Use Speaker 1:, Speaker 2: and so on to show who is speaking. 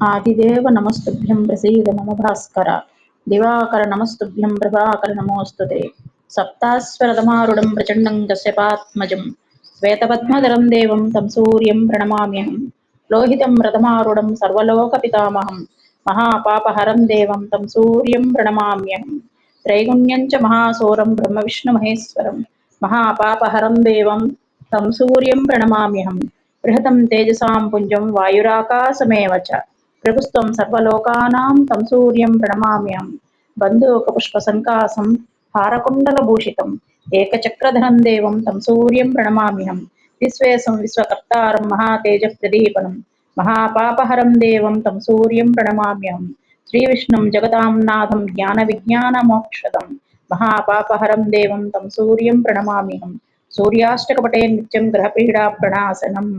Speaker 1: आदिदेव नमस्तुभ्यं प्रसीद मम भास्कर दिवाकर नमस्तुभ्यं प्रभाकर नमोऽस्तुते सप्तास्वरतमारुढं प्रचण्डं कश्यपात्मजं श्वेतपद्मधरं देवं तं सूर्यं प्रणमाम्यहं लोहितं रथमारूढं सर्वलोकपितामहं महापापहरं देवं तं सूर्यं प्रणमाम्यहं त्रैगुण्यं च महासूरं ब्रह्मविष्णुमहेश्वरं महापापहरं देवं तं सूर्यं प्रणमाम्यहं बृहतं तेजसां पुञ्जं वायुराकाशमेव च प्रभुस्त्वं सर्वलोकानां तं सूर्यं प्रणमाम्यहं बन्धूकपुष्पसङ्कासं हारकुण्डलभूषितम् एकचक्रधरं देवं तं सूर्यं प्रणमाम्यहं विश्वेशं विश्वकर्तारं महातेजप्रदीपनं महापापहरं देवं तं सूर्यं प्रणमाम्यहं श्रीविष्णुं जगतां नाथं ज्ञानविज्ञानमोक्षदं महापापहरं देवं तं सूर्यं प्रणमाम्यहं सूर्याष्टकपटे नित्यं ग्रहपीडाप्रणाशनम्